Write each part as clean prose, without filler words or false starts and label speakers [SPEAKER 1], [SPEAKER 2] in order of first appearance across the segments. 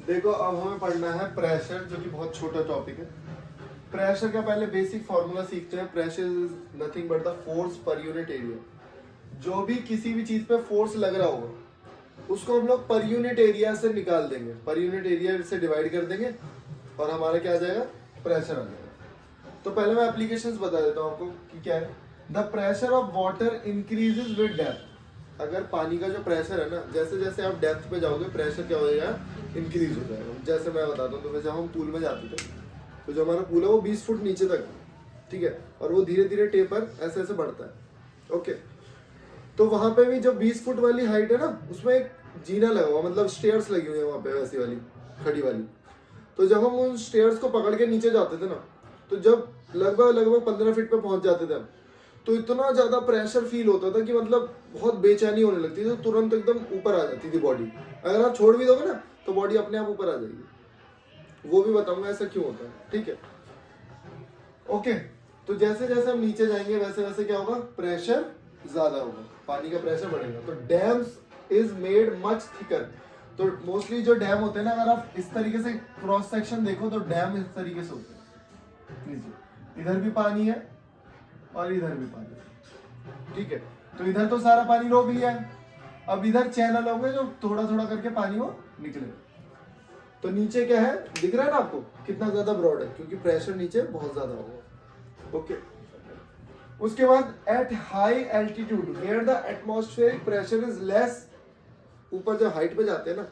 [SPEAKER 1] देखो अब हमें पढ़ना है प्रेशर, जो कि बहुत छोटा टॉपिक है। प्रेशर का पहले बेसिक फॉर्मूला सीखते हैं। Pressure is nothing but the force per unit area. जो भी किसी भी चीज पे फोर्स लग रहा होगा उसको हम लोग पर यूनिट एरिया से निकाल देंगे, पर यूनिट एरिया से डिवाइड कर देंगे और हमारा क्या आ जाएगा, प्रेशर आ जाएगा। तो पहले मैं एप्लीकेशंस बता देता हूँ आपको कि क्या है। The pressure of water increases with depth. अगर पानी का जो प्रेशर है ना, जैसे जैसे आप डेप्थ पे जाओगे प्रेशर क्या हो जाएगा, इंक्रीज हो जाएगा। जैसे मैं बताता हूँ, तो जब हम पूल में जाते थे तो जो हमारा पूल है वो 20 फुट नीचे तक है, ठीक है, और वो धीरे धीरे टेपर ऐसे ऐसे बढ़ता है। ओके, तो वहां पे भी जो 20 फुट वाली हाइट है ना, उसमें एक जीना लगा हुआ, मतलब स्टेयर्स लगी हुई है वहां पे, वैसी वाली खड़ी वाली। तो जब हम उन स्टेयर्स को पकड़ के नीचे जाते थे ना, तो जब लगभग लगभग 15 फीट पे पहुंच जाते थे हम, तो इतना ज्यादा प्रेशर फील होता था कि मतलब बहुत बेचैनी होने लगती थी, तो तुरंत एकदम ऊपर आ जाती थी बॉडी। अगर आप छोड़ भी दोगे ना तो बॉडी अपने आप ऊपर आ जाएगी। वो भी बताऊंगा ऐसा क्यों होता है, ठीक है। ओके, तो जैसे जैसे हम नीचे जाएंगे वैसे वैसे क्या होगा, प्रेशर ज्यादा होगा, पानी का प्रेशर बढ़ेगा। तो dams is made much thicker. तो मोस्टली जो डैम होते हैं ना, अगर आप इस तरीके से क्रॉस सेक्शन देखो तो डैम इस तरीके से होते हैं। लीजिए, इधर भी पानी है और इधर भी पानी है, ठीक है। तो इधर तो सारा पानी रोक लिया है, अब इधर चैनल होंगे जो थोड़ा थोड़ा करके पानी वो निकलेगा। तो नीचे क्या है, दिख रहा है ना आपको कितना ज्यादा ब्रॉड है, क्योंकि प्रेशर नीचे बहुत ज्यादा होगा। ओके, उसके बाद at high altitude where the atmospheric pressure is less. ऊपर जब हाइट पे जाते हैं ना,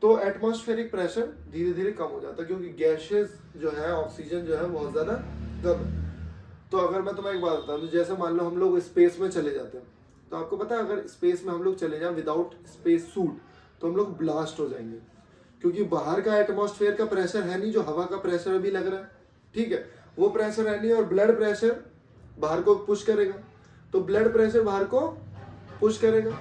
[SPEAKER 1] तो एटमॉस्फेरिक प्रेशर धीरे धीरे कम हो जाता है, क्योंकि गैसेस जो है, ऑक्सीजन जो है बहुत ज्यादा कम है। तो अगर मैं तुम्हें एक बात बताऊं, तो जैसे मान लो हम लोग स्पेस में चले जाते हैं, तो आपको पता है अगर स्पेस में हम लोग चले जाएं विदाउट स्पेस सूट तो हम लोग ब्लास्ट हो जाएंगे, क्योंकि बाहर का एटमॉस्फेयर का प्रेशर है नहीं जो हवा का प्रेशर अभी लग रहा है, ठीक है, वो प्रेशर है नहीं, और ब्लड प्रेशर बाहर को पुश करेगा, तो ब्लड प्रेशर बाहर को पुश करेगा,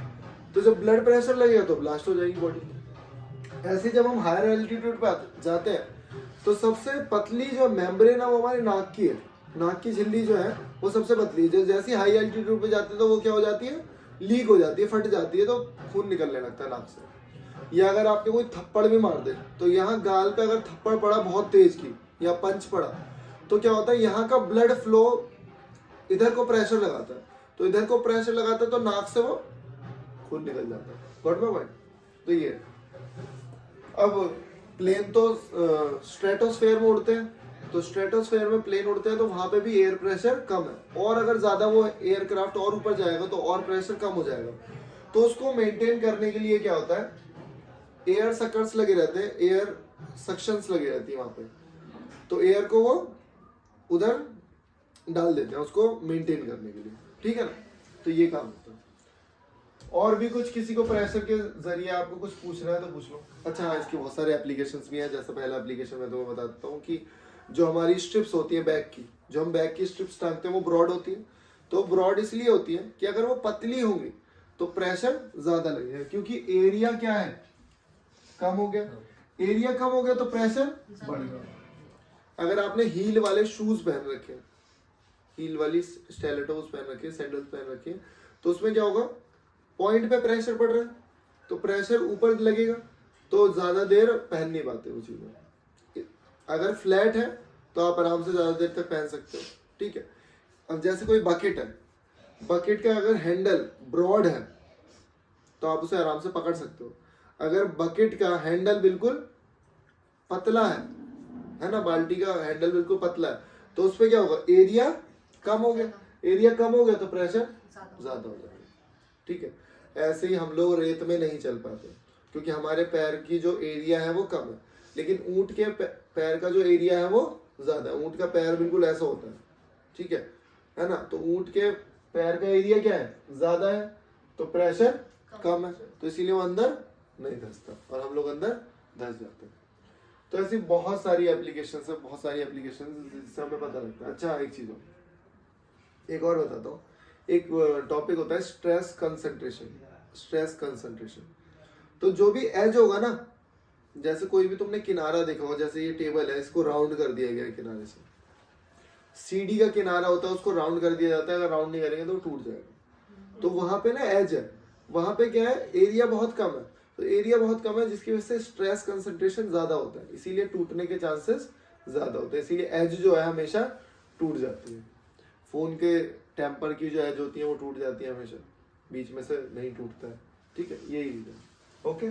[SPEAKER 1] तो जब ब्लड प्रेशर लगेगा तो ब्लास्ट हो जाएगी बॉडी। ऐसे जब हम हायर एल्टीट्यूड पे जाते हैं तो सबसे पतली जो मेम्ब्रेन है वो हमारे नाक की है। नाक की झिल्ली जो है वो सबसे पतली है। जो जैसे हाई एल्टीट्यूड पे जाते हैं तो वो क्या हो जाती है, लीक हो जाती है, फट जाती है, तो खून निकलने लगता है नाक से। या अगर आपके कोई थप्पड़ भी मार दे, तो यहाँ गाल पे अगर थप्पड़ पड़ा बहुत तेज की, या पंच पड़ा, तो क्या होता है, यहाँ का ब्लड फ्लो इधर को प्रेशर लगाता है, तो इधर को प्रेशर लगाता है तो नाक से वो खून निकल जाता है। Got my point? तो ये अब प्लेन तो स्ट्रेटोस्फेयर में उड़ते हैं, तो स्ट्रेटोस्फेयर में प्लेन उड़ते हैं तो वहां पे भी एयर प्रेशर कम है, और अगर ज्यादा वो एयरक्राफ्ट और ऊपर जाएगा तो और प्रेशर कम हो जाएगा। तो उसको मेंटेन करने के लिए क्या होता है, एयर सकर्स लगे रहते हैं, एयर सक्शंस लगे रहती है वहां पे, तो एयर को वो उधर डाल देते हैं उसको मेंटेन करने के लिए, ठीक है ना। तो ये काम होता है। और भी कुछ किसी को प्रेशर के जरिए आपको कुछ पूछना है तो पूछ लो। अच्छा हाँ, इसके बहुत सारे एप्लीकेशंस भी हैं। जैसे पहला एप्लीकेशन मैं तुम्हें बता देता हूँ कि जो हमारी स्ट्रिप्स होती है बैक की, जो हम बैक की स्ट्रिप्स टांगते हैं वो ब्रॉड होती है। तो ब्रॉड इसलिए होती है कि अगर वो पतली होंगी तो प्रेशर ज्यादा लगेगा, क्योंकि एरिया क्या है, कम हो गया। एरिया कम हो गया तो प्रेशर बढ़ गया। अगर आपने हील वाले शूज पहन रखे, हील वाली स्टेलेटोस पहन रखे, सैंडल्स पहन रखे, तो उसमें क्या होगा, पॉइंट पे प्रेशर पड़ रहा है तो प्रेशर ऊपर लगेगा, तो ज्यादा देर पहन नहीं पाते वो चीजें। अगर फ्लैट है तो आप आराम से ज्यादा देर तक पहन सकते हो, ठीक है। अब जैसे कोई बकेट है, बकेट का अगर हैंडल ब्रॉड है तो आप उसे आराम से पकड़ सकते हो। अगर बकेट का हैंडल बिल्कुल पतला है ना, बाल्टी का हैंडल बिल्कुल पतला है, तो उस पर क्या होगा, एरिया कम हो गया। एरिया कम हो गया तो प्रेशर ज्यादा हो जाएगा, ठीक है। ऐसे ही हम लोग रेत में नहीं चल पाते, क्योंकि हमारे पैर की जो एरिया है वो कम है, लेकिन ऊंट के पैर का जो एरिया है वो ज्यादा है। ऊंट का पैर बिल्कुल ऐसा होता है, ठीक है ना। तो ऊंट के पैर का एरिया क्या है, ज्यादा है, तो प्रेशर कम है, तो इसीलिए वो अंदर नहीं धंसता और हम लोग अंदर धंस जाते हैं। तो ऐसी बहुत सारी एप्लीकेशन है, बहुत सारी एप्लीकेशन जिससे हमें पता लगता है। अच्छा एक चीज एक और बताता हूँ, एक टॉपिक होता है स्ट्रेस कंसंट्रेशन। स्ट्रेस कंसंट्रेशन, तो जो भी एज होगा ना, जैसे कोई भी तुमने किनारा देखा होगा, जैसे ये टेबल है, इसको राउंड कर दिया गया है किनारे से। सीढ़ी का किनारा होता है, उसको राउंड कर दिया जाता है, अगर राउंड नहीं करेंगे तो टूट जाएगा। तो वहां पे ना एज है, वहां पे क्या है, एरिया बहुत कम है, तो एरिया बहुत कम है, जिसकी वजह से स्ट्रेस कंसंट्रेशन ज्यादा होता है, इसीलिए टूटने के चांसेस ज्यादा होते हैं, इसीलिए एज जो है हमेशा टूट जाती है। फोन के टेम्पर की जो एज होती है वो टूट जाती है हमेशा, बीच में से नहीं टूटता है, ठीक है, यही रीजन। ओके।